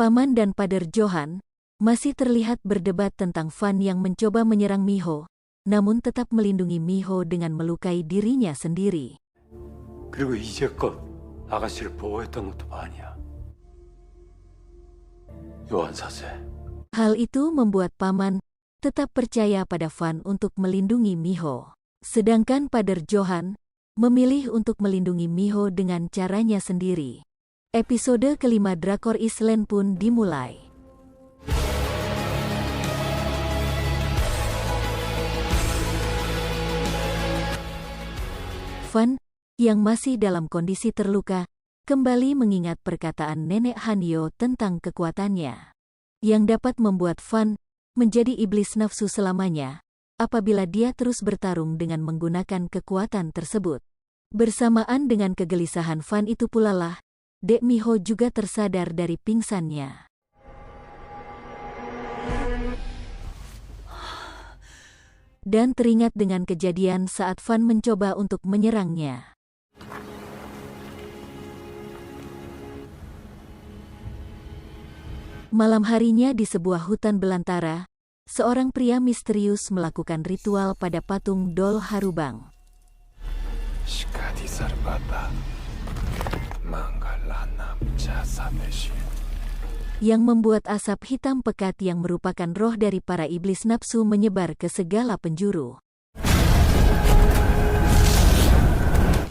Paman dan Pader Johan masih terlihat berdebat tentang Fan yang mencoba menyerang Miho, namun tetap melindungi Miho dengan melukai dirinya sendiri. 그리고 이제껏 아가씨를 보호했던 것도 많이야. 요한사제. Hal itu membuat Paman tetap percaya pada Fan untuk melindungi Miho. Sedangkan Pader Johan memilih untuk melindungi Miho dengan caranya sendiri. Episode kelima Drakor Island pun dimulai. Fan, yang masih dalam kondisi terluka, kembali mengingat perkataan Nenek Hanyo tentang kekuatannya, yang dapat membuat Fan menjadi iblis nafsu selamanya, apabila dia terus bertarung dengan menggunakan kekuatan tersebut. Bersamaan dengan kegelisahan Fan itu pula lah, Dek Miho juga tersadar dari pingsannya. Dan teringat dengan kejadian saat Fan mencoba untuk menyerangnya. Malam harinya di sebuah hutan belantara, seorang pria misterius melakukan ritual pada patung Dol Harubang. Yang membuat asap hitam pekat yang merupakan roh dari para iblis nafsu menyebar ke segala penjuru.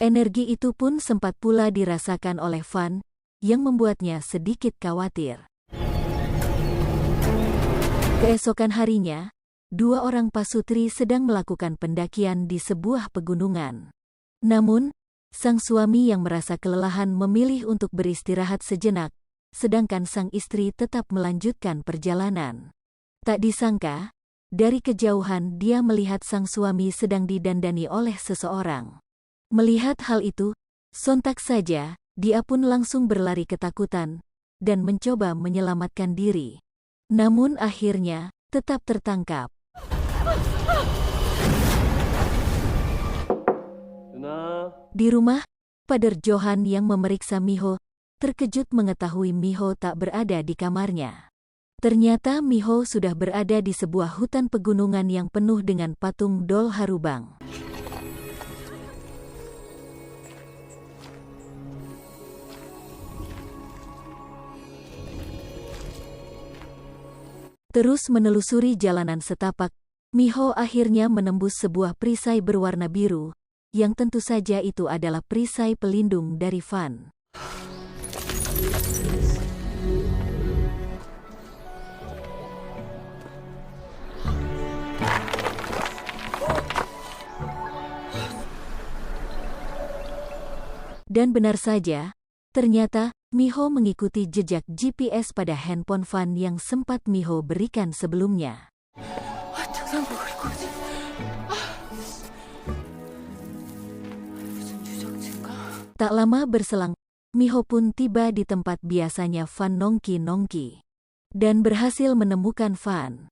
Energi itu pun sempat pula dirasakan oleh Fan, yang membuatnya sedikit khawatir. Keesokan harinya, dua orang pasutri sedang melakukan pendakian di sebuah pegunungan. Namun, sang suami yang merasa kelelahan memilih untuk beristirahat sejenak, sedangkan sang istri tetap melanjutkan perjalanan. Tak disangka, dari kejauhan dia melihat sang suami sedang didandani oleh seseorang. Melihat hal itu, sontak saja, dia pun langsung berlari ketakutan, dan mencoba menyelamatkan diri. Namun akhirnya, tetap tertangkap. Di rumah, Pader Johan yang memeriksa Miho, terkejut mengetahui Miho tak berada di kamarnya. Ternyata Miho sudah berada di sebuah hutan pegunungan yang penuh dengan patung Dol Harubang. Terus menelusuri jalanan setapak, Miho akhirnya menembus sebuah perisai berwarna biru, yang tentu saja itu adalah perisai pelindung dari Fan. Dan benar saja, ternyata Miho mengikuti jejak GPS pada handphone Fan yang sempat Miho berikan sebelumnya. Tak lama berselang, Miho pun tiba di tempat biasanya Fan nongki-nongki, dan berhasil menemukan Fan.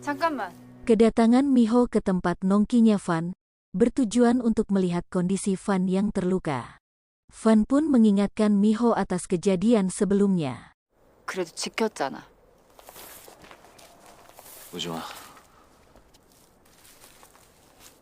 잠깐만. Kedatangan Miho ke tempat nongkinya Fan bertujuan untuk melihat kondisi Fan yang terluka. Fan pun mengingatkan Miho atas kejadian sebelumnya. 그래도 지켰잖아. 우중아.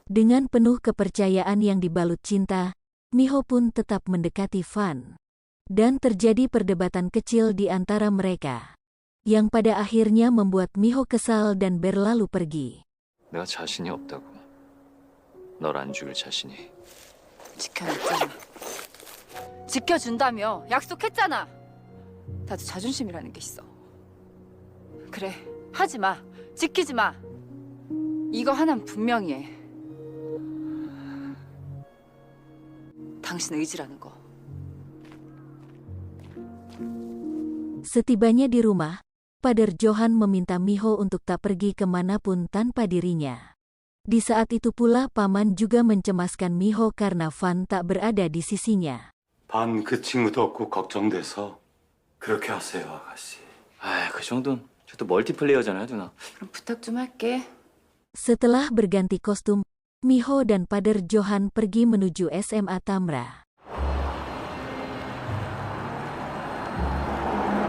Dengan penuh kepercayaan yang dibalut cinta, Miho pun tetap mendekati Fan. Dan terjadi perdebatan kecil di antara mereka, yang pada akhirnya membuat Miho kesal dan berlalu pergi. 내가 자신이 없다고. 널 안 죽일 자신이. 지켜냈잖아. 지켜준다며. 약속했잖아. 나도 자존심이라는 게 있어. 그래, 하지 마. 지키지 마. 이거 하나는 분명히 해. 당신 의지라는 거. Setibanya di rumah, Pader Johan meminta Miho untuk tak pergi kemanapun tanpa dirinya. Di saat itu pula Paman juga mencemaskan Miho karena Fan tak berada di sisinya. 반 그 친구도 없고 걱정돼서 그렇게 하세요, 아가씨. 아, 그 정도는 저도 멀티플레이어잖아요, 누나. 그럼 부탁 좀 할게. Setelah berganti kostum, Miho dan Pader Johan pergi menuju SMA Tamra.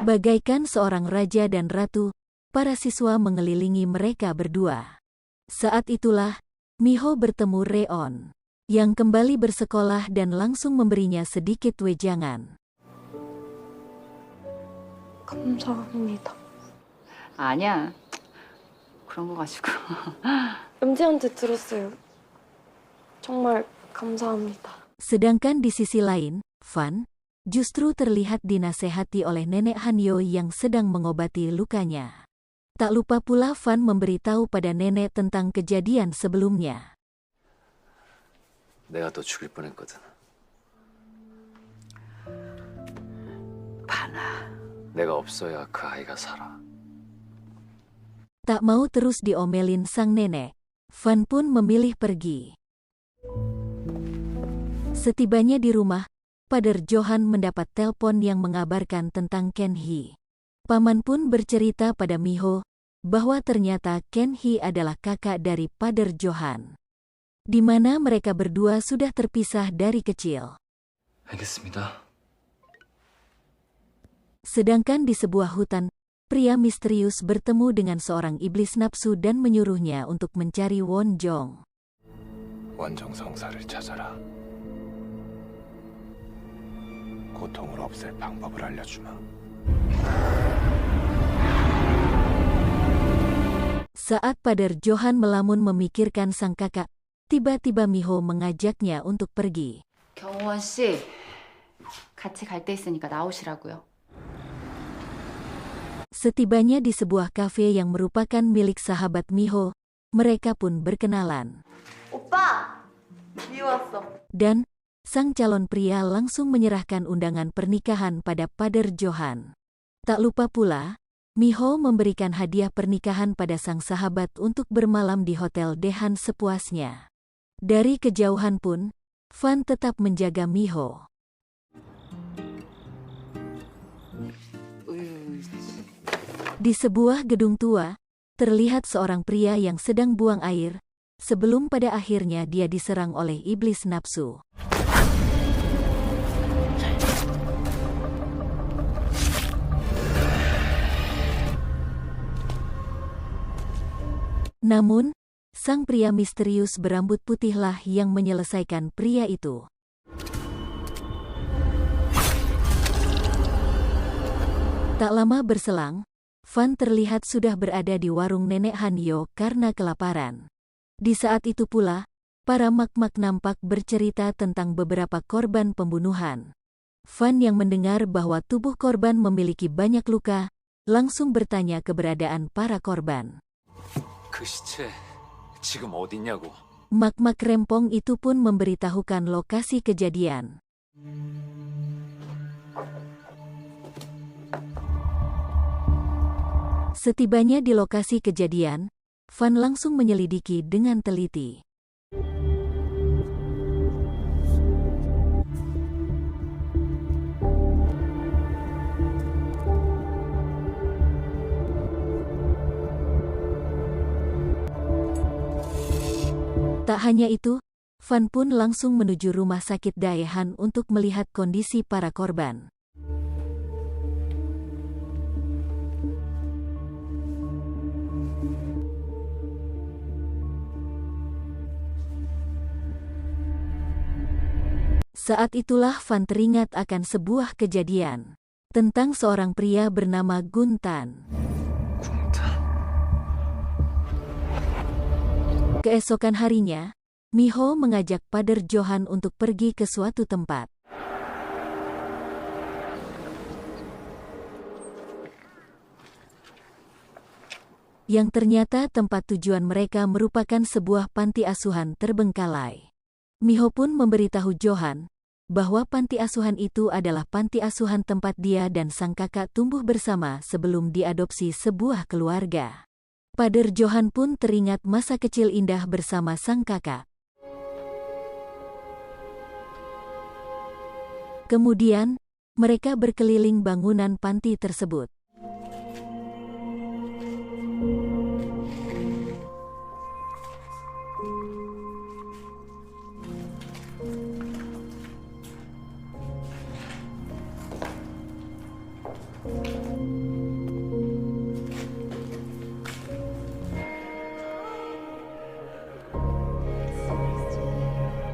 Bagaikan seorang raja dan ratu, para siswa mengelilingi mereka berdua. Saat itulah, Miho bertemu Reon, yang kembali bersekolah dan langsung memberinya sedikit wejangan. 감사합니다. 아니야. 그런 거 가지고. MZ한테 들었어요. 정말 감사합니다. Sedangkan di sisi lain, Fan justru terlihat dinasehati oleh nenek Hanyo yang sedang mengobati lukanya. Tak lupa pula Fan memberitahu pada nenek tentang kejadian sebelumnya. 내가 또 죽일 뻔했거든. 반아. 내가 없어야 그 아이가 살아. Tak mau terus diomelin sang nenek, Fan pun memilih pergi. Setibanya di rumah, Pader Johan mendapat telepon yang mengabarkan tentang Ken-hee. Paman pun bercerita pada Miho bahwa ternyata Ken-hee adalah kakak dari Pader Johan, di mana mereka berdua sudah terpisah dari kecil. 알겠습니다. Sedangkan di sebuah hutan, pria misterius bertemu dengan seorang iblis nafsu dan menyuruhnya untuk mencari Wonjong. 원정성사를 찾아라. 고통을 없앨 방법을 알려주마. Saat Pader Johan melamun memikirkan sang kakak, tiba-tiba Miho mengajaknya untuk pergi. 경호원 씨, 같이 갈 데 있으니까 나오시라고요. Setibanya di sebuah kafe yang merupakan milik sahabat Miho, mereka pun berkenalan. 오빠! 미호 왔어. Dan, sang calon pria langsung menyerahkan undangan pernikahan pada Pader Johan. Tak lupa pula, Miho memberikan hadiah pernikahan pada sang sahabat untuk bermalam di hotel Dehan sepuasnya. Dari kejauhan pun, Fan tetap menjaga Miho. Di sebuah gedung tua, terlihat seorang pria yang sedang buang air, sebelum pada akhirnya dia diserang oleh iblis nafsu. Namun, sang pria misterius berambut putihlah yang menyelesaikan pria itu. Tak lama berselang, Fan terlihat sudah berada di warung nenek Hanyo karena kelaparan. Di saat itu pula, para mak-mak nampak bercerita tentang beberapa korban pembunuhan. Fan yang mendengar bahwa tubuh korban memiliki banyak luka, langsung bertanya keberadaan para korban. 그 시체 지금 어딨냐고. Mak-mak rempong itu pun memberitahukan lokasi kejadian. Setibanya di lokasi kejadian, Fan langsung menyelidiki dengan teliti. Tak hanya itu, Fan pun langsung menuju rumah sakit Daehan untuk melihat kondisi para korban. Saat itulah Fan teringat akan sebuah kejadian tentang seorang pria bernama Guntan. Keesokan harinya, Miho mengajak Pader Johan untuk pergi ke suatu tempat. Yang ternyata tempat tujuan mereka merupakan sebuah panti asuhan terbengkalai. Miho pun memberitahu Johan bahwa panti asuhan itu adalah panti asuhan tempat dia dan sang kakak tumbuh bersama sebelum diadopsi sebuah keluarga. Pader Johan pun teringat masa kecil indah bersama sang kakak. Kemudian, mereka berkeliling bangunan panti tersebut.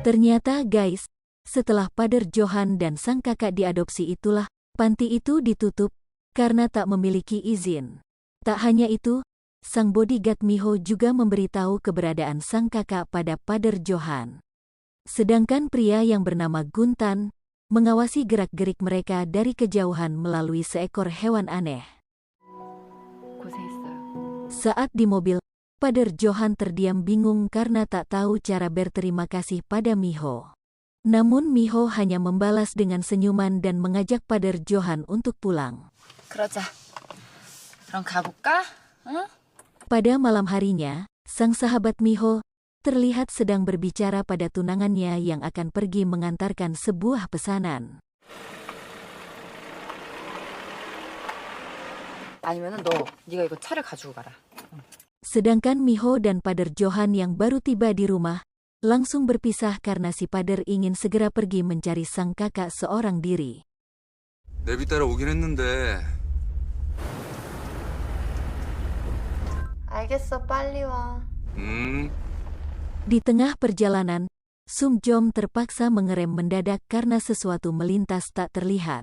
Ternyata guys, setelah Pader Johan dan sang kakak diadopsi itulah, panti itu ditutup karena tak memiliki izin. Tak hanya itu, sang bodyguard Miho juga memberitahu keberadaan sang kakak pada Pader Johan. Sedangkan pria yang bernama Guntan mengawasi gerak-gerik mereka dari kejauhan melalui seekor hewan aneh. 고생했어요. Saat di mobil, Pader Johan terdiam bingung karena tak tahu cara berterima kasih pada Miho. Namun Miho hanya membalas dengan senyuman dan mengajak Pader Johan untuk pulang. 그러자. 그럼 가볼까? 응? Pada malam harinya, sang sahabat Miho terlihat sedang berbicara pada tunangannya yang akan pergi mengantarkan sebuah pesanan. 아니면은 네가 이거 차를 가지고 가라. Sedangkan Miho dan Pader Johan yang baru tiba di rumah, langsung berpisah karena si Pader ingin segera pergi mencari sang kakak seorang diri. 내비 따라 오긴 했는데 알겠어, 빨리 와. Di tengah perjalanan, Sung Jom terpaksa mengerem mendadak karena sesuatu melintas tak terlihat.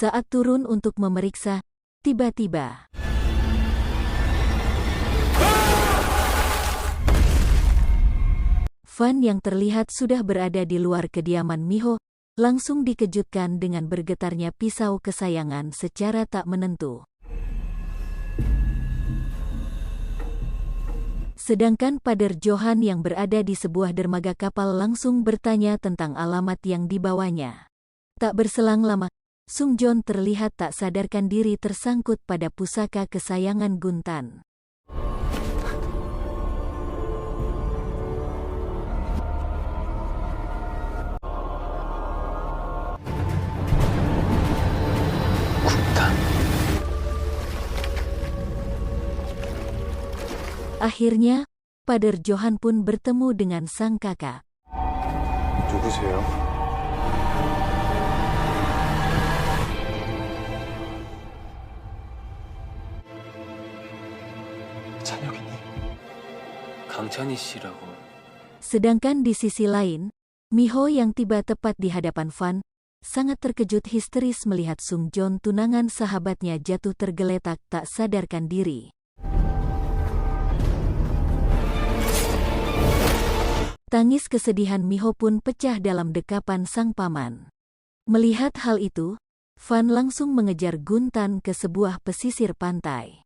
Saat turun untuk memeriksa, tiba-tiba Fan yang terlihat sudah berada di luar kediaman Miho, langsung dikejutkan dengan bergetarnya pisau kesayangan secara tak menentu. Sedangkan Pader Johan yang berada di sebuah dermaga kapal langsung bertanya tentang alamat yang dibawanya. Tak berselang lama, Sung Jon terlihat tak sadarkan diri tersangkut pada pusaka kesayangan Guntan. Akhirnya, Pader Johan pun bertemu dengan sang kakak. 누구세요? 찬혁이니? 강찬희 씨라고. Sedangkan di sisi lain, Miho yang tiba tepat di hadapan Fan, sangat terkejut histeris melihat Sung Jon tunangan sahabatnya jatuh tergeletak tak sadarkan diri. Tangis kesedihan Miho pun pecah dalam dekapan sang paman. Melihat hal itu, Fan langsung mengejar Guntan ke sebuah pesisir pantai.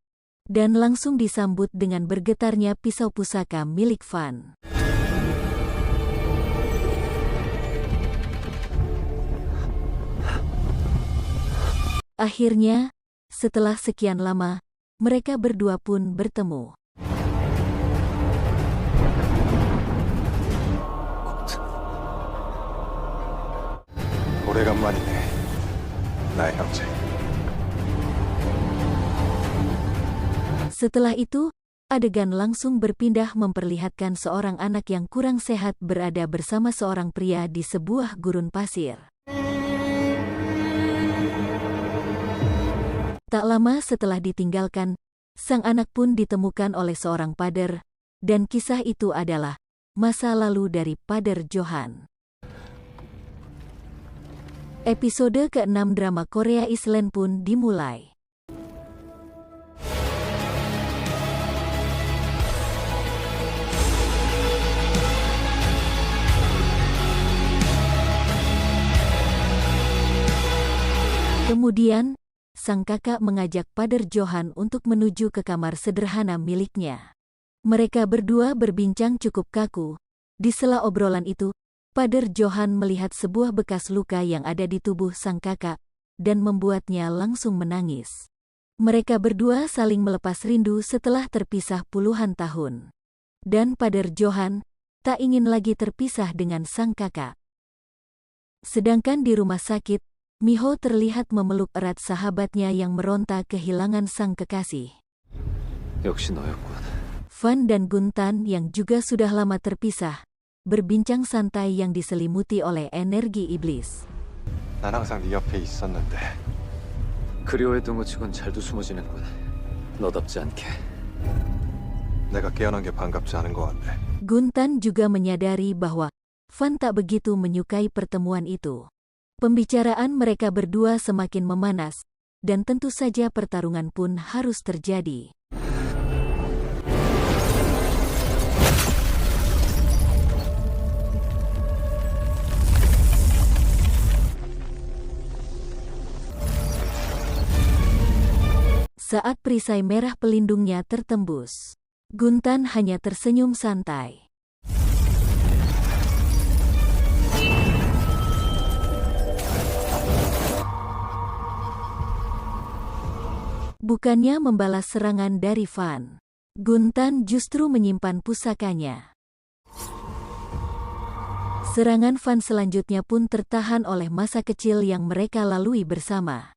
Dan langsung disambut dengan bergetarnya pisau pusaka milik Fan. Akhirnya, setelah sekian lama, mereka berdua pun bertemu. 오래간만이네. 나의 형제. Setelah itu, adegan langsung berpindah memperlihatkan seorang anak yang kurang sehat berada bersama seorang pria di sebuah gurun pasir. Tak lama setelah ditinggalkan, sang anak pun ditemukan oleh seorang pader, dan kisah itu adalah masa lalu dari Pader Johan. Episode ke-6 drama Korea Island pun dimulai. Kemudian, sang kakak mengajak Pader Johan untuk menuju ke kamar sederhana miliknya. Mereka berdua berbincang cukup kaku. Di sela obrolan itu, Pader Johan melihat sebuah bekas luka yang ada di tubuh sang kakak, dan membuatnya langsung menangis. Mereka berdua saling melepas rindu setelah terpisah puluhan tahun. Dan Pader Johan tak ingin lagi terpisah dengan sang kakak. Sedangkan di rumah sakit, Miho terlihat memeluk erat sahabatnya yang meronta kehilangan sang kekasih. 역시 너였군. Fan dan Guntan yang juga sudah lama terpisah, berbincang santai yang diselimuti oleh energi iblis. 난 항상 네 옆에 있었는데. 그리워했던 것 치곤 잘도 숨어지는군. 너답지 않게. 내가 깨어난 게 반갑지 않은 것 같네. Guntan juga menyadari bahwa Van tak begitu menyukai pertemuan itu. Pembicaraan mereka berdua semakin memanas, dan tentu saja pertarungan pun harus terjadi. Saat perisai merah pelindungnya tertembus, Guntan hanya tersenyum santai. Bukannya membalas serangan dari Van, Guntan justru menyimpan pusakanya. Serangan Van selanjutnya pun tertahan oleh masa kecil yang mereka lalui bersama.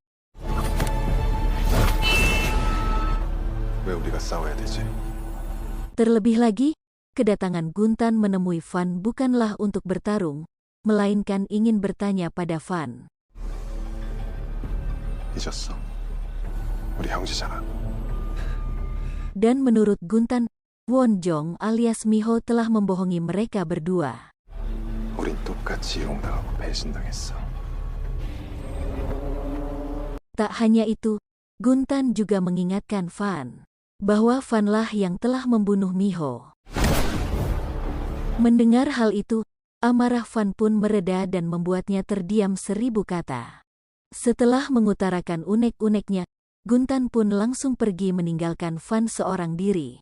왜 우리가 싸워야 되지? Terlebih lagi, kedatangan Guntan menemui Van bukanlah untuk bertarung, melainkan ingin bertanya pada Van. 잊었어. 우리 형제잖아. Dan menurut Guntan, Wonjong alias Miho telah membohongi mereka berdua. 우린 똑같이 이용당하고 배신당했어. Tak hanya itu, Guntan juga mengingatkan Van bahwa Vanlah yang telah membunuh Miho. Mendengar hal itu, amarah Van pun mereda dan membuatnya terdiam 1000 kata. Setelah mengutarakan unek-uneknya, Guntan pun langsung pergi meninggalkan Van seorang diri.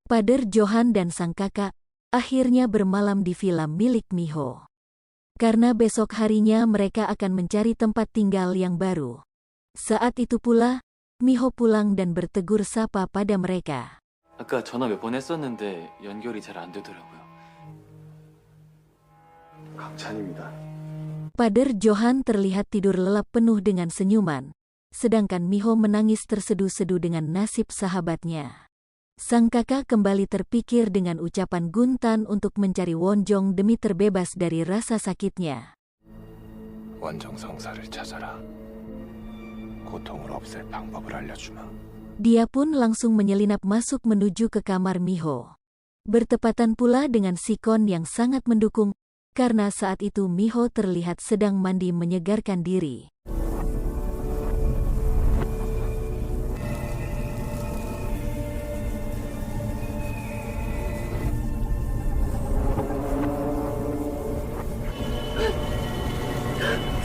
Pader Johan dan sang kakak akhirnya bermalam di villa milik Miho. Karena besok harinya mereka akan mencari tempat tinggal yang baru. Saat itu pula, Miho pulang dan bertegur sapa pada mereka. 아까 전화 몇 번 했었는데 연결이 잘 안 되더라고요. 강찬입니다. Pader Johan terlihat tidur lelap penuh dengan senyuman, sedangkan Miho menangis terseduh-seduh dengan nasib sahabatnya. Sang kakak kembali terpikir dengan ucapan Guntan untuk mencari Wonjong demi terbebas dari rasa sakitnya. 원정 성사를 찾아라. 고통을 없앨 방법을 알려주마. Dia pun langsung menyelinap masuk menuju ke kamar Miho. Bertepatan pula dengan Sikon yang sangat mendukung, karena saat itu Miho terlihat sedang mandi menyegarkan diri.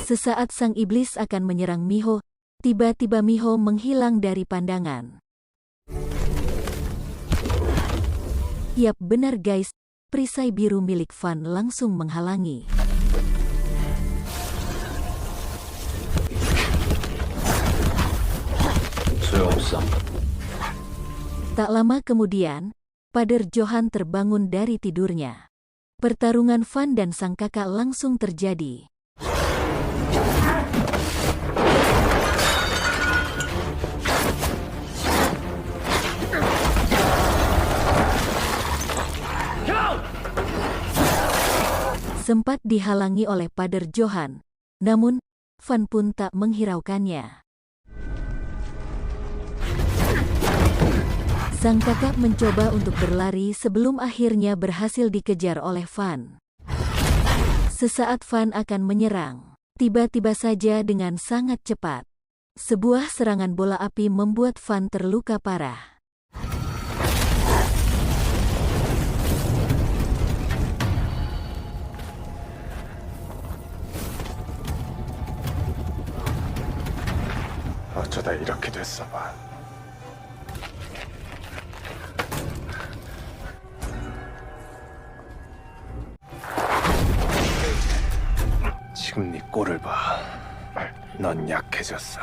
Sesaat sang iblis akan menyerang Miho, tiba-tiba Miho menghilang dari pandangan. Yap, benar guys, perisai biru milik Van langsung menghalangi. 소용없어. Tak lama kemudian, Pader Johan terbangun dari tidurnya. Pertarungan Van dan sang kakak langsung terjadi. Sempat dihalangi oleh Pader Johan, namun Van pun tak menghiraukannya. Sang kakak mencoba untuk berlari sebelum akhirnya berhasil dikejar oleh Van. Sesaat Van akan menyerang, tiba-tiba saja dengan sangat cepat, sebuah serangan bola api membuat Van terluka parah. 어쩌다 이렇게 됐어 봐. 지금 네 꼴을 봐. 넌 약해졌어.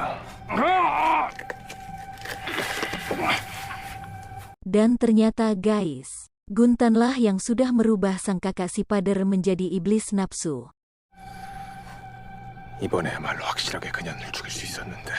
Dan ternyata guys, Guntanlah yang sudah merubah sang kakak si Pader menjadi iblis nafsu. 이번에야말로 확실하게 그년을 죽일 수 있었는데.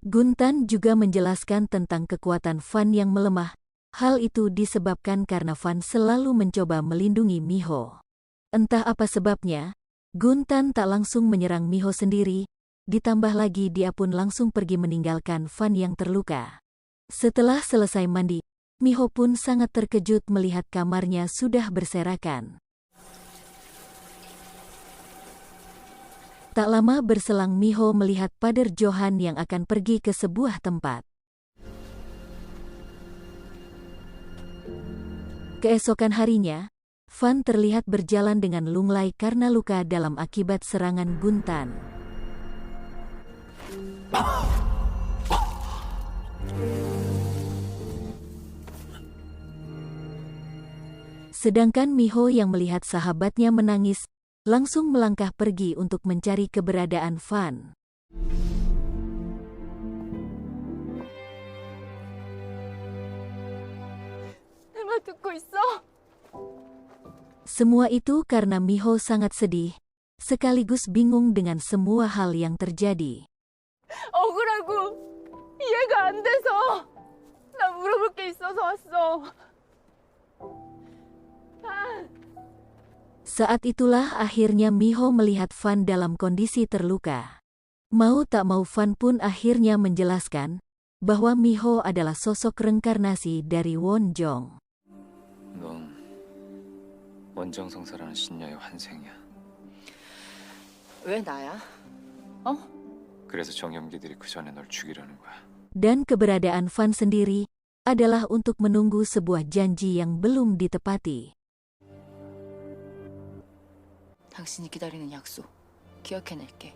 Guntan juga menjelaskan tentang kekuatan Fan yang melemah. Hal itu disebabkan karena Fan selalu mencoba melindungi Miho. Entah apa sebabnya, Guntan tak langsung menyerang Miho sendiri, ditambah lagi dia pun langsung pergi meninggalkan Fan yang terluka. Setelah selesai mandi, Miho pun sangat terkejut melihat kamarnya sudah berserakan. Tak lama berselang Miho melihat Pader Johan yang akan pergi ke sebuah tempat. Keesokan harinya, Fan terlihat berjalan dengan lunglai karena luka dalam akibat serangan Guntan. Sedangkan Miho yang melihat sahabatnya menangis, langsung melangkah pergi untuk mencari keberadaan Fan. Semua itu karena Miho sangat sedih, sekaligus bingung dengan semua hal yang terjadi. 억울하고 이해가 안 돼서 나 물어볼 게 있어서 왔어. Saat itulah akhirnya Miho melihat Fan dalam kondisi terluka. Mau tak mau Fan pun akhirnya menjelaskan bahwa Miho adalah sosok reinkarnasi dari Wonjong. 넌 원정성사라는 신녀의 환생이야. 왜 나야? 그래서 정염기들이 그 전에 널 죽이려는 거야. Dan keberadaan Fan sendiri adalah untuk menunggu sebuah janji yang belum ditepati. 당신이 기다리는 약속 기억해낼게.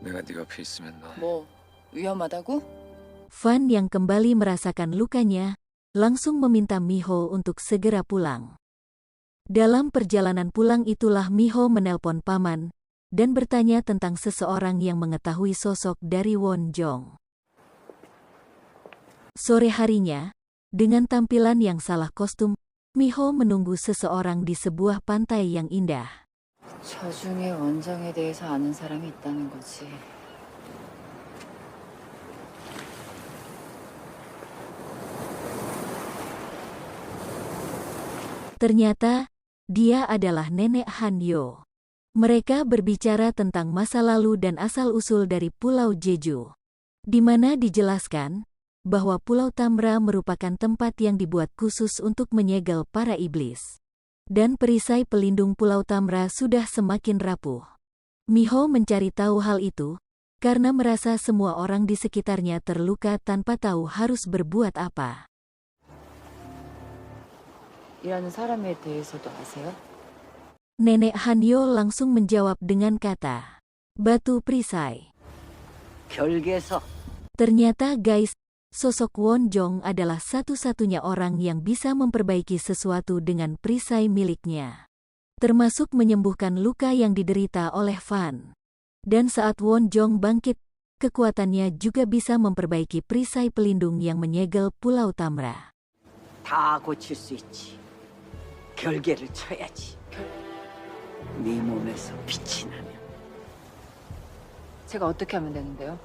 내가 네 옆에 있으면 넌 뭐 위험하다고? Fan yang kembali merasakan lukanya, langsung meminta Miho untuk segera pulang. Dalam perjalanan pulang itulah Miho menelpon paman, dan bertanya tentang seseorang yang mengetahui sosok dari Wonjong. Sore harinya, dengan tampilan yang salah kostum, Miho menunggu seseorang di sebuah pantai yang indah. 저 중에 원정에 대해서 아는 사람이 있다는 거지. Ternyata, dia adalah Nenek Hanyo. Mereka berbicara tentang masa lalu dan asal-usul dari Pulau Jeju, di mana dijelaskan bahwa Pulau Tamra merupakan tempat yang dibuat khusus untuk menyegel para iblis. Dan perisai pelindung Pulau Tamra sudah semakin rapuh. Miho mencari tahu hal itu, karena merasa semua orang di sekitarnya terluka tanpa tahu harus berbuat apa. 일하는 사람에 대해서도 아세요? Nenek Hanyo langsung menjawab dengan kata, batu perisai. 결계서 Ternyata guys, sosok Wonjong adalah satu-satunya orang yang bisa memperbaiki sesuatu dengan perisai miliknya. Termasuk menyembuhkan luka yang diderita oleh Fan. Dan saat Wonjong bangkit, kekuatannya juga bisa memperbaiki perisai pelindung yang menyegel Pulau Tamra. 다 고칠 수 있지. 결계를 쳐야지. 네 몸에서 빛이 나면 제가 어떻게 하면 되는데요?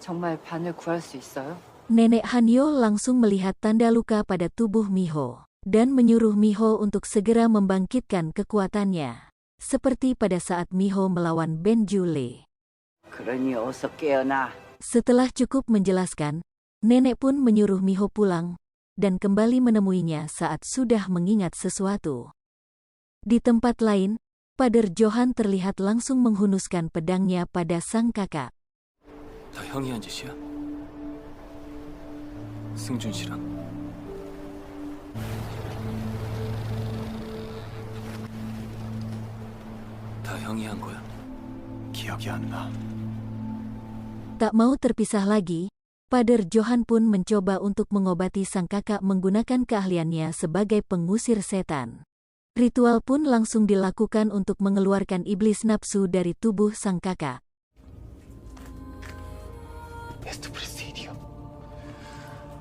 정말 반을 구할 수 있어요? Nenek Hanyo langsung melihat tanda luka pada tubuh Miho, dan menyuruh Miho untuk segera membangkitkan kekuatannya. Seperti pada saat Miho melawan Ben Jule. 그러니 어서 깨어나. Setelah cukup menjelaskan, nenek pun menyuruh Miho pulang, dan kembali menemuinya saat sudah mengingat sesuatu. Di tempat lain, Pader Johan terlihat langsung menghunuskan pedangnya pada sang kakak. 다 형이 한 짓이야? 승준 씨랑? 다 형이 한 거야? 기억이 안 나. Tak mau terpisah lagi, Pader Johan pun mencoba untuk mengobati sang kakak menggunakan keahliannya sebagai pengusir setan. Ritual pun langsung dilakukan untuk mengeluarkan iblis nafsu dari tubuh sang kakak. Est presidio.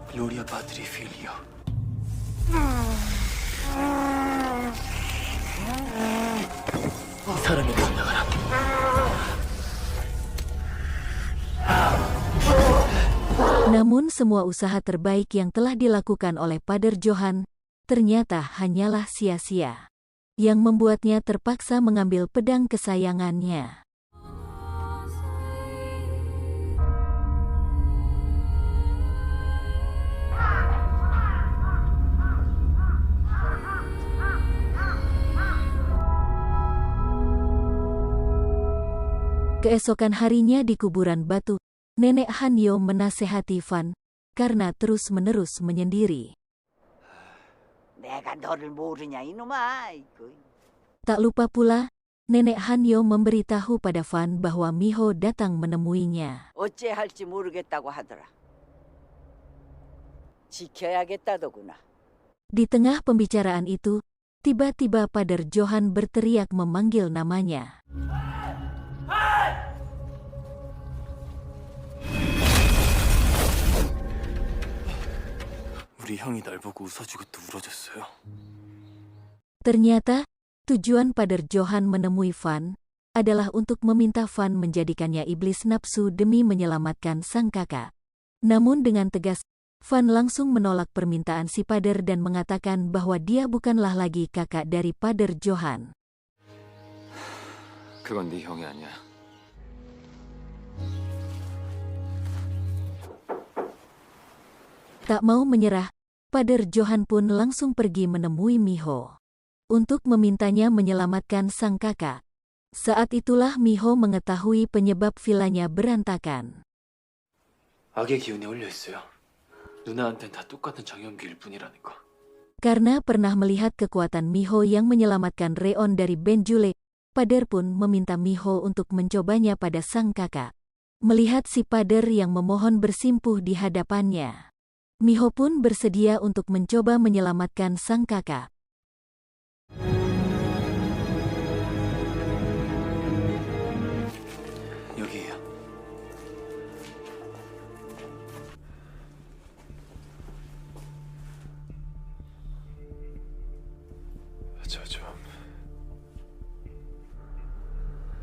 Gloria Patri Filio. 사람이 올라가라. Namun semua usaha terbaik yang telah dilakukan oleh Pader Johan ternyata hanyalah sia-sia, yang membuatnya terpaksa mengambil pedang kesayangannya. Keesokan harinya di kuburan batu, Nenek Hanyo menasehati Van karena terus-menerus menyendiri. 내가 너를 모르냐 이놈아. Tak lupa pula, Nenek Hanyo memberitahu pada Van bahwa Miho datang menemuinya. 어째 할지 모르겠다고 하더라. 지켜야겠다더구나. Di tengah pembicaraan itu, tiba-tiba Pader Johan berteriak memanggil namanya. 우리 형이 날 보고 웃어주고 또 울어줬어요. Ternyata, tujuan Pader Johan menemui Van adalah untuk meminta Van menjadikannya iblis nafsu demi menyelamatkan sang kakak. Namun dengan tegas, Van langsung menolak permintaan si Pader dan mengatakan bahwa dia bukanlah lagi kakak dari Pader Johan. 그건 네 형이 아니야. Tak mau menyerah, Pader Johan pun langsung pergi menemui Miho untuk memintanya menyelamatkan sang kakak. Saat itulah Miho mengetahui penyebab vilanya berantakan. 악의 기운이 올려 있어요. 누나한텐 다 똑같은 장염기일 뿐이라는 거. Karena pernah melihat kekuatan Miho yang menyelamatkan Reon dari Benjule, Pader pun meminta Miho untuk mencobanya pada sang kakak. Melihat si Pader yang memohon bersimpuh di hadapannya, Miho pun bersedia untuk mencoba menyelamatkan sang kakak. 여기에요. 저 좀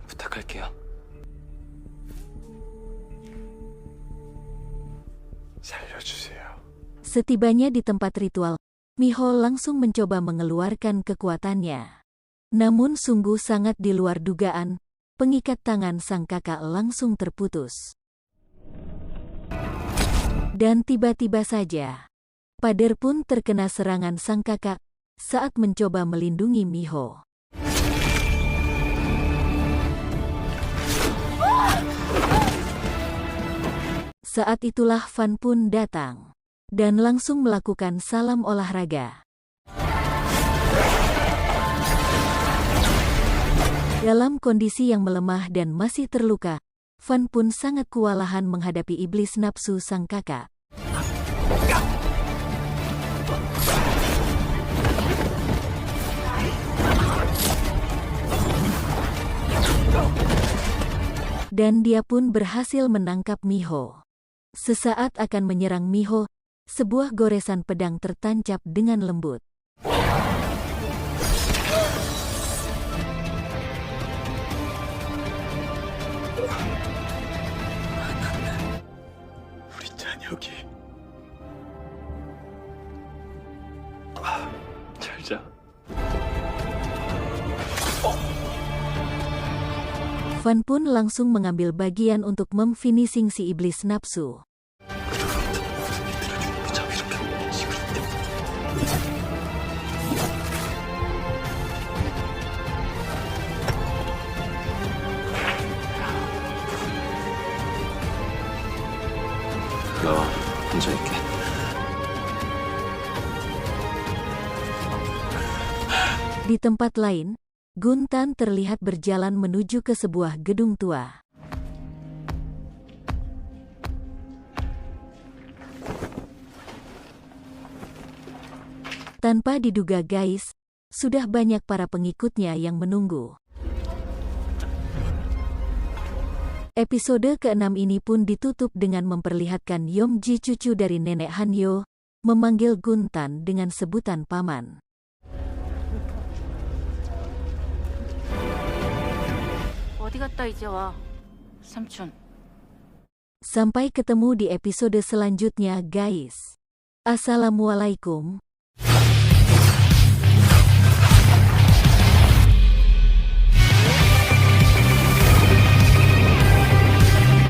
부탁할게요. 살려주세요. Setibanya di tempat ritual, Miho langsung mencoba mengeluarkan kekuatannya. Namun sungguh sangat di luar dugaan, pengikat tangan sang kakak langsung terputus. Dan tiba-tiba saja, Pader pun terkena serangan sang kakak saat mencoba melindungi Miho. Saat itulah Van pun datang dan langsung melakukan salam olahraga. Dalam kondisi yang melemah dan masih terluka, Van pun sangat kewalahan menghadapi iblis nafsu sang kakak. Dan dia pun berhasil menangkap Miho. Sesaat akan menyerang Miho, sebuah goresan pedang tertancap dengan lembut. 우리 찬혁이. 잘 자. Van pun langsung mengambil bagian untuk memfinishing si iblis nafsu. 너 혼자 있게. Di tempat lain, Guntan terlihat berjalan menuju ke sebuah gedung tua. Tanpa diduga guys, sudah banyak para pengikutnya yang menunggu. Episode ke-6 ini pun ditutup dengan memperlihatkan Yomji cucu dari Nenek Hanyo, memanggil Guntan dengan sebutan paman. 어디 갔다 이제 와, 삼촌. Sampai ketemu di episode selanjutnya, guys. Assalamualaikum